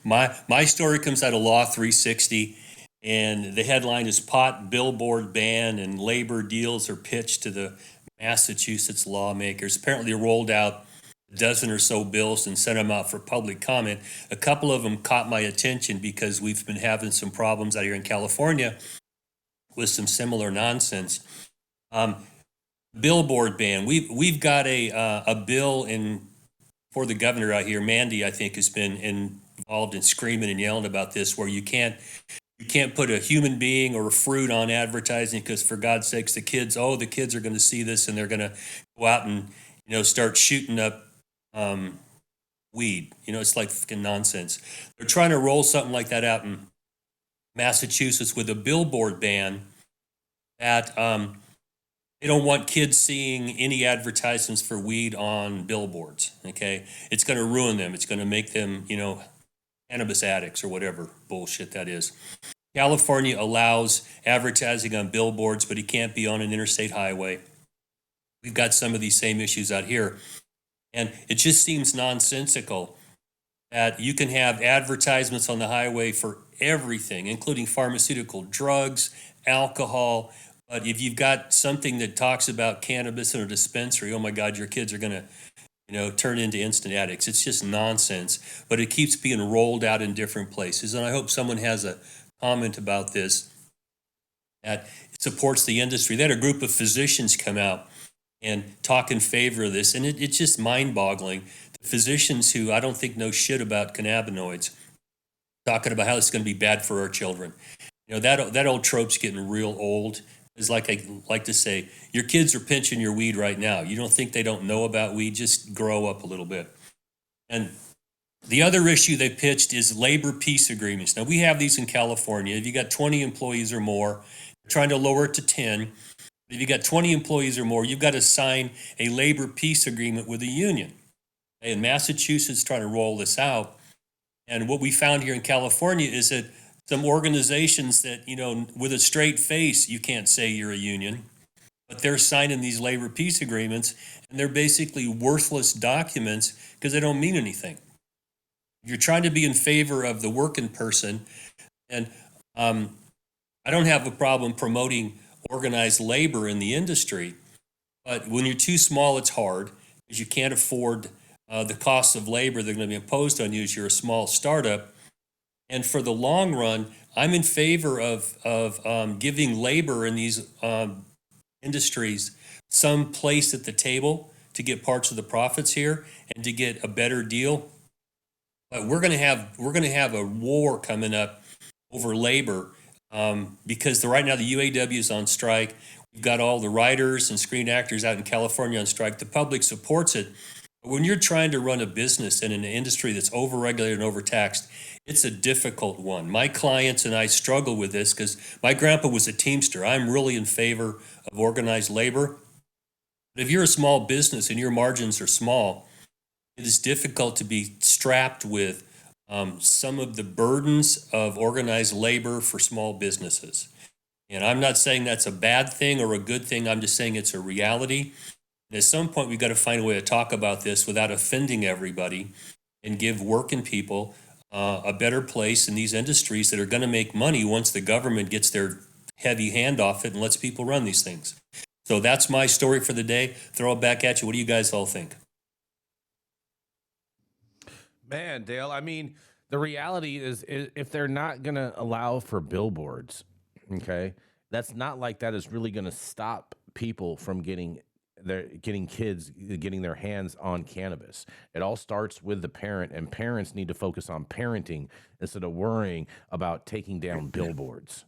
My story comes out of Law 360, and the headline is Pot Billboard Ban and Labor Deals are pitched to the Massachusetts lawmakers. Apparently, they rolled out a dozen or so bills and sent them out for public comment. A couple of them caught my attention because we've been having some problems out here in California with some similar nonsense. Um, Billboard ban. We've got a bill in for the governor out here. Mandy, I think, has been involved in screaming and yelling about this, where you can't put a human being or a fruit on advertising because, for God's sakes, the kids are going to see this and they're going to go out and start shooting up weed. It's like fucking nonsense. They're trying to roll something like that out in Massachusetts with a billboard ban that they don't want kids seeing any advertisements for weed on billboards. Okay, it's going to ruin them. It's going to make them, cannabis addicts or whatever bullshit that is. California allows advertising on billboards, but it can't be on an interstate highway. We've got some of these same issues out here. And it just seems nonsensical that you can have advertisements on the highway for everything, including pharmaceutical, drugs, alcohol. But if you've got something that talks about cannabis in a dispensary, oh my God, your kids are going to turn into instant addicts. It's just nonsense, but it keeps being rolled out in different places. And I hope someone has a comment about this that supports the industry. They had a group of physicians come out and talk in favor of this, and it's just mind-boggling. The physicians who I don't think know shit about cannabinoids talking about how it's going to be bad for our children. That old trope's getting real old. It's like I like to say, your kids are pinching your weed right now. You don't think they don't know about weed? Just grow up a little bit. And the other issue they pitched is labor peace agreements. Now, we have these in California. If you got 20 employees or more, they're trying to lower it to 10. If you got 20 employees or more, you've got to sign a labor peace agreement with a union. And Massachusetts trying to roll this out. And what we found here in California is that some organizations that, with a straight face, you can't say you're a union, but they're signing these labor peace agreements, and they're basically worthless documents because they don't mean anything. If you're trying to be in favor of the working person, and I don't have a problem promoting organized labor in the industry, but when you're too small, it's hard because you can't afford the costs of labor that are going to be imposed on you as you're a small startup. And for the long run, I'm in favor of giving labor in these industries some place at the table to get parts of the profits here and to get a better deal. But we're going to have a war coming up over labor because right now the UAW is on strike. We've got all the writers and screen actors out in California on strike. The public supports it. But when you're trying to run a business in an industry that's overregulated and overtaxed, it's a difficult one. My clients and I struggle with this because my grandpa was a Teamster. I'm really in favor of organized labor. But if you're a small business and your margins are small, it is difficult to be strapped with some of the burdens of organized labor for small businesses. And I'm not saying that's a bad thing or a good thing. I'm just saying it's a reality. And at some point, we've got to find a way to talk about this without offending everybody and give working people a better place in these industries that are going to make money once the government gets their heavy hand off it and lets people run these things. So that's my story for the day. Throw it back at you. What do you guys all think? Man, Dale, I mean, the reality is if they're not going to allow for billboards, okay, that's not like that is really going to stop people from getting kids getting their hands on cannabis. It all starts with the parent, and parents need to focus on parenting instead of worrying about taking down billboards.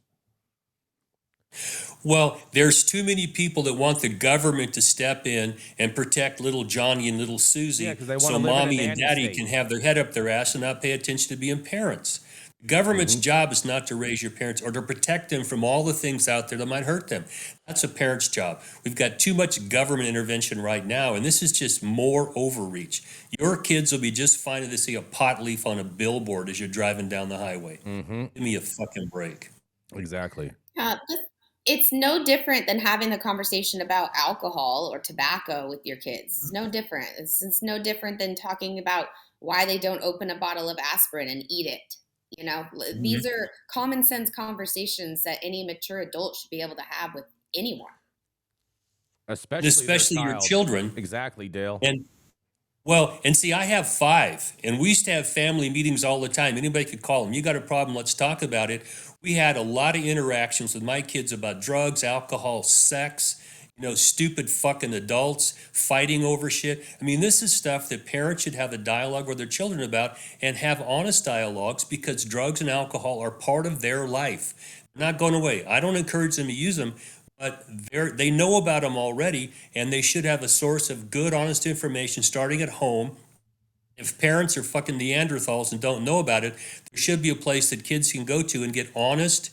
Well, there's too many people that want the government to step in and protect little Johnny and little Susie, Yeah, 'cause they wanna so live in a mommy and nanny daddy state. can have their head up their ass and not pay attention to being parents. Government's job is not to raise your parents or to protect them from all the things out there that might hurt them. That's a parent's job. We've got too much government intervention right now, and this is just more overreach. Your kids will be just fine if they see a pot leaf on a billboard as you're driving down the highway. Give me a fucking break. Exactly. It's no different than having the conversation about alcohol or tobacco with your kids. It's no different. It's no different than talking about why they don't open a bottle of aspirin and eat it. Mhm. These are common sense conversations that any mature adult should be able to have with anyone. And Especially their especially your child. children. Exactly, Dale. And well, and see, I have five, and we used to have family meetings all the time. Anybody could call them. You got a problem? Let's talk about it. We had a lot of interactions with my kids about drugs, alcohol, sex, stupid fucking adults fighting over shit. I mean, this is stuff that parents should have a dialogue with their children about and have honest dialogues because drugs and alcohol are part of their life. They're not going away. I don't encourage them to use them, but they know about them already, and they should have a source of good, honest information starting at home. If parents are fucking Neanderthals and don't know about it, there should be a place that kids can go to and get honest,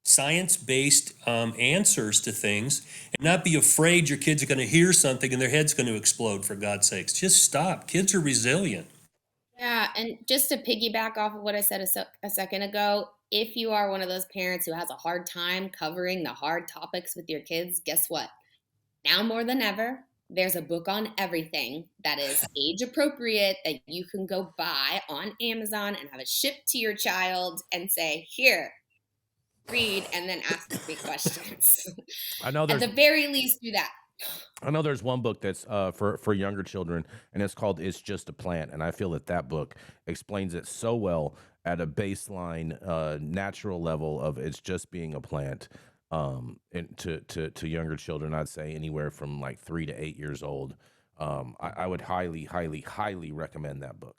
science-based answers to things, and not be afraid your kids are going to hear something and their head's going to explode. For God's sakes, just stop. Kids are resilient. Yeah, and just to piggyback off of what I said a second ago, if you are one of those parents who has a hard time covering the hard topics with your kids, guess what? Now more than ever, there's a book on everything that is age appropriate that you can go buy on Amazon and have it shipped to your child and say, "Here, read," and then ask me questions. I know At there's the very least, do that. I know there's one book that's for younger children, and it's called "It's Just a Plant," and I feel that that book explains it so well at a baseline, natural level of it's just being a plant. And to younger children, I'd say anywhere from like 3 to 8 years old. I would highly, highly, highly recommend that book.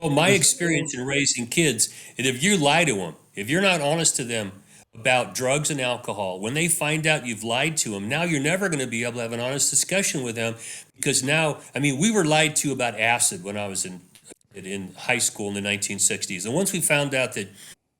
Well, my There's an old experience in raising kids is if you lie to them, if you're not honest to them about drugs and alcohol, when they find out you've lied to them, now you're never going to be able to have an honest discussion with them because now, I mean, we were lied to about acid when I was in high school in the 1960s. And once we found out that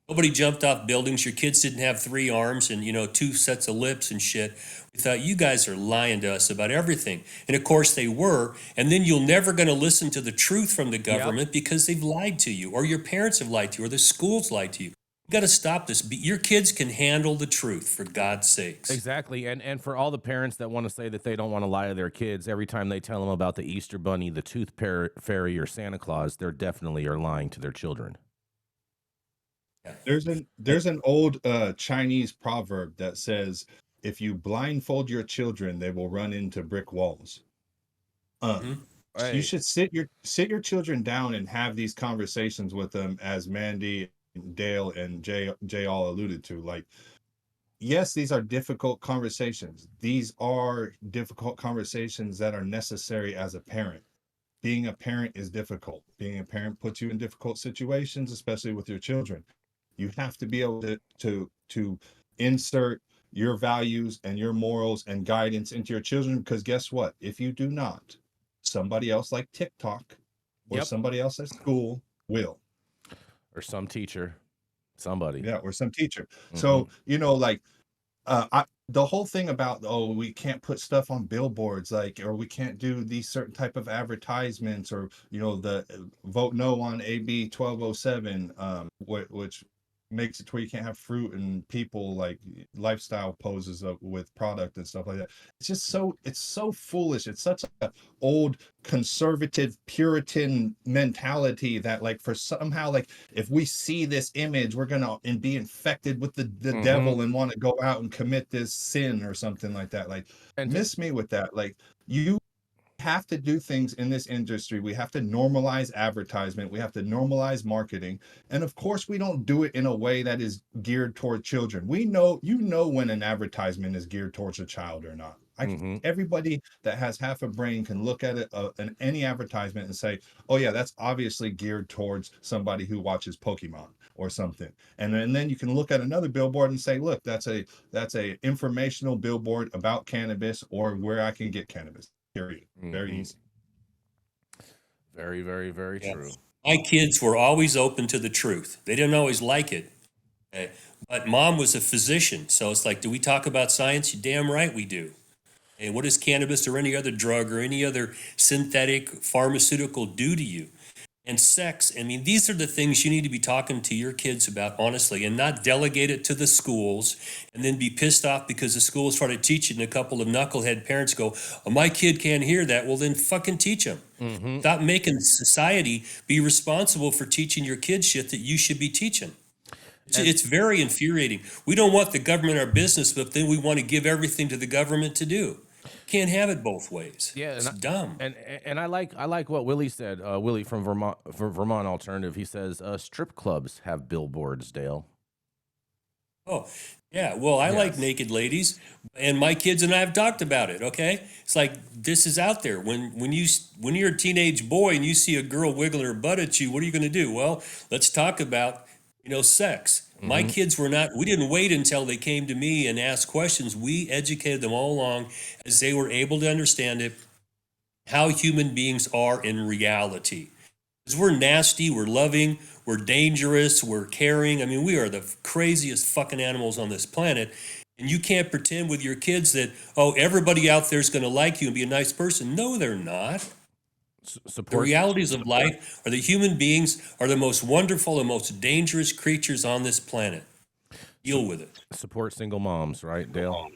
nobody jumped off buildings, your kids didn't have three arms and, two sets of lips and shit, we thought you guys are lying to us about everything. And of course they were. And then you're never going to listen to the truth from the Yep. government because they've lied to you, or your parents have lied to you, or the schools lied to you. You got to stop this. Your kids can handle the truth, for God's sakes. Exactly. And for all the parents that want to say that they don't want to lie to their kids, every time they tell them about the Easter Bunny, the Fairy, or Santa Claus, they're definitely are lying to their children. there's an old Chinese proverb that says, "If you blindfold your children, they will run into brick walls." Mhm. You Hey, should sit your children down and have these conversations with them, as Mandy, Dale, and Jay all alluded to. Like, yes, these are difficult conversations. These are difficult conversations that are necessary as a parent. Being a parent is difficult. Being a parent puts you in difficult situations, especially with your children. You have to be able to insert your values and your morals and guidance into your children, because guess what? If you do not, somebody else like TikTok or yep. somebody else at school will. Or some teacher, somebody. Yeah, or some teacher. Hmm. So, like, the whole thing about, oh, we can't put stuff on billboards, like, or we can't do these certain type of advertisements, or the vote no on AB 1207, which makes it to where you can't have fruit and people, like, lifestyle poses with product and stuff like that. It's so foolish. It's such a old conservative Puritan mentality that, like, for somehow, like, if we see this image, we're gonna and be infected with the Hmm. devil and want to go out and commit this sin or something like that. Like, And to, miss me with that. Like, you have to do things in this industry. We have to normalize advertisement. We have to normalize marketing. And of course, we don't do it in a way that is geared toward children. We know, when an advertisement is geared towards a child or not. hmm Everybody that has half a brain can look at it, in any advertisement, and say, "Oh yeah, that's obviously geared towards somebody who watches Pokemon or something." And then you can look at another billboard and say, "Look, that's a informational billboard about cannabis, or where I can get cannabis." Period. Very hmm easy. Very, very, very Yeah. true. My kids were always open to the truth. They didn't always like it. Okay? But mom was a physician. So it's like, do we talk about science? You damn right we do. And what does cannabis or any other drug or any other synthetic pharmaceutical do to you? And sex, I mean, these are the things you need to be talking to your kids about, honestly, and not delegate it to the schools and then be pissed off because the schools try to teach it and a couple of knucklehead parents go, "Oh, my kid can't hear that." Well, then fucking teach them. Mm-hmm. Stop making society be responsible for teaching your kids shit that you should be teaching. It's very infuriating. We don't want the government our business, but then we want to give everything to the government to do. Can't have it both ways. Yeah, It's dumb. and I like what Willie said. Willie from Vermont Alternative. He says strip clubs have billboards. Dale. Oh, yeah. Well, I like Yes. naked ladies, and my kids and I have talked about it. Okay, it's like this is out there. When you're a teenage boy and you see a girl wiggling her butt at you, what are you going to do? Well, let's talk about sex. My kids were not. We didn't wait until they came to me and asked questions. We educated them all along as they were able to understand it, how human beings are in reality. Because we're nasty, we're loving, we're dangerous, we're caring. I mean, we are the craziest fucking animals on this planet. And you can't pretend with your kids that, oh, everybody out there is going to like you and be a nice person. No, they're not. The Support realities of life are that human beings are the most wonderful and most dangerous creatures on this planet. Deal with it. single moms, right, Dale?